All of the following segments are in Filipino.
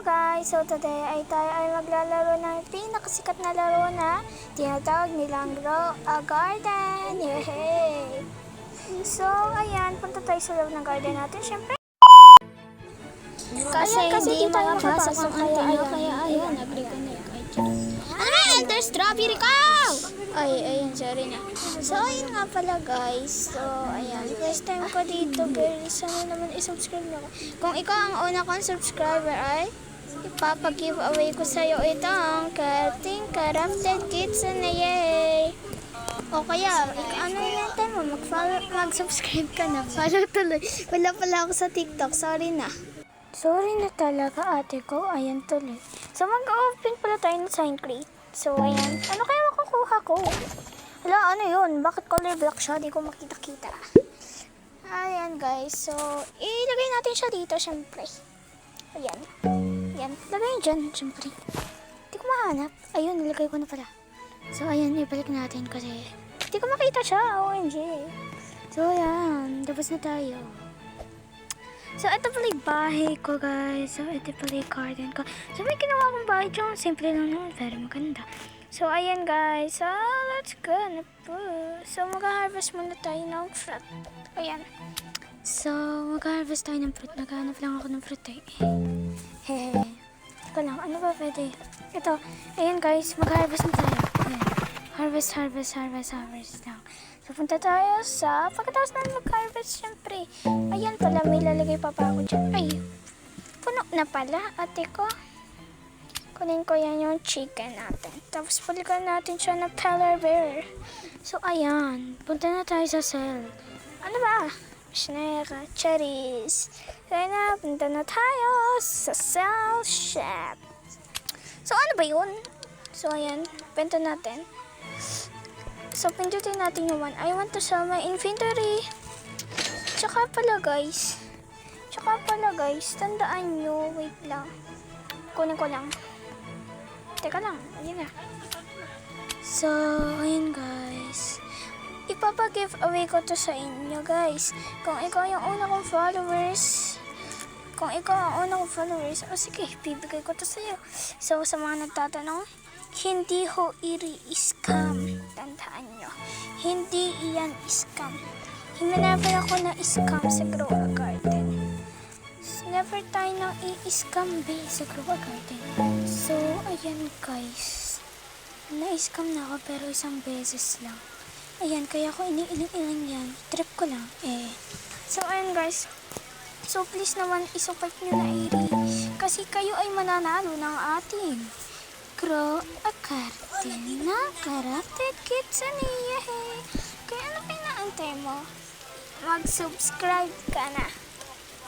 guys! So today ay tayo ay maglalaro ng pinakasikat na laro na tinatawag nilang Grow a Garden! Yay! So ayan, punta tayo sa loob ng garden natin. Siyempre, kasi hindi makapasok ang antena, kaya ayan, nag-reconnect. Ano ba? Enter strawberry cow! Ayan, sorry na. So, ayun nga pala guys. So, ayan. First time ko dito guys. Sana naman i-subscribe nyo. Kung ikaw ang una kong subscriber ay ipapag-giveaway ko sa'yo itong Kating Crafted Kitchen na yay! O kaya, ano yung time mo? Mag-subscribe ka na. Follow tuloy. Wala pala ako sa TikTok. Sorry na. Sorry na talaga ate ko. Ayan tuloy. So, mag-open pala tayo ng sign crate. So, ayan. Ano kaya makukuha ko? Hala, ano yun? Bakit color black siya? Di ko makita-kita. Ayan, guys. So, ilagay natin siya dito, syempre. Ayan. Ayan. Lagay dyan, syempre. Di ko mahanap. Ayun, nilagay ko na pala. So, ayan. Ibalik natin kasi di ko makita siya. OMG. So, ayan. Tapos na tayo. So, ito pala yung bahay ko, guys. So, ito pala yung garden ko. So, may ginawa akong bahay dyan. Simple lang naman. Pero maganda. So, ayan, guys. So, let's go na po. So, mag-harvest muna tayo ng fruit. Ayan. So, mag-harvest tayo ng fruit. Naghahanap lang ako ng fruit, eh. Hehe. Ito lang. Ano ba pwede? Ito. Ayan, guys. Mag-harvest na tayo. Ayan. Harvest lang. So, punta tayo sa pagkatapos na mag-harvest, syempre. Ayan pala, may lalagay pa ako dyan. Ay, puno na pala, ate ko. Kunin ko yan yung chicken natin. Tapos, palikan natin siya ng polar bear. So, ayan. Punta na tayo sa cell. Ano ba? Snake, cherries. So, ayan na. Punta na tayo sa cell shop. So, ano ba yun? So, ayan. Benta natin. So, pindutin natin yung one. I want to sell my inventory. Tsaka pala guys, tandaan nyo. Wait lang. Kunin ko lang. Teka lang. Ayun na. So, ayun guys. Ipapag-giveaway ko to sa inyo guys. Kung ikaw yung una kong followers, o sige, bibigay ko to sa'yo. So, sa mga nagtatanong, hindi ho i-scam. Tandaan nyo. Hindi iyan scam. Never ako na-scam sa Grow a Garden. Never tayo nang i-scam sa Grow a Garden. So, ayan guys. Na-scam na ako pero isang beses lang. Ayan, kaya ako iniiling-iling yan. Trip ko lang. So, ayan guys. So, please naman isupport nyo na kasi kayo ay mananalo ng ating Grow a Garden na Crafted Kitchen. Yay! Kaya ano pinaantay mo? Mag-subscribe ka na.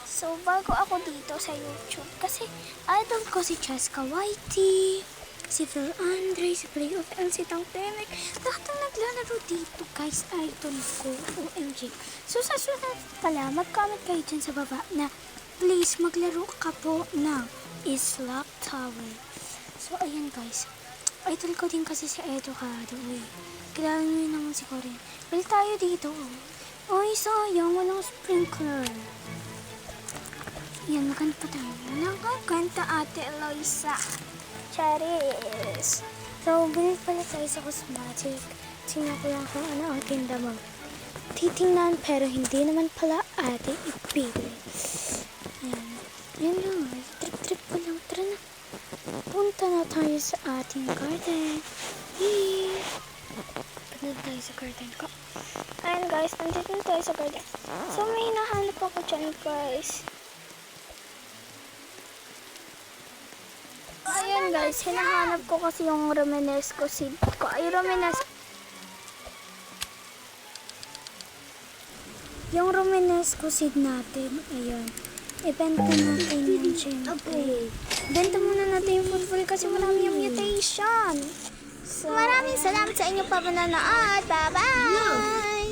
So, bago ako dito sa YouTube, kasi idol ko si Cheska Whitey, si Phil Andre, si Play of L, si Tang Temek. Lahat ang naglalaro dito, guys, idol ko. OMG. So, sa susunod pala, mag-comment kayo dyan sa baba na please maglaro ka po ng Islock Tower. So, ayan guys. Idol ko din kasi si Educado. Kilala nyo yun naman si Corin. Bili tayo dito. Uy, sayang. Walang sprinkler. Yan, maganda pa tayo. Nakakanta ate Eloisa. Charis. So, bili pala tayo sa cosmetic. Tingnan ko lang kung ano ang tinda mo. Titingnan pero hindi naman pala ate ipili. Ayan. Ayan lang. Trip ko lang. Tara na. Punta na tayo sa ating garden. Yay! Punta na tayo sa garden ko. Ayan guys, nandito na tayo sa garden. So may hinahanap ako dyan guys. Ayan guys, hinahanap ko kasi yung Romanesco seed ko. Ay, yung Romanesco seed natin. Ayan. Ibenta natin yan syempre. Benta muna natin yung football kasi marami yung mutation. So, maraming salamat sa inyong pamanonood. Bye-bye!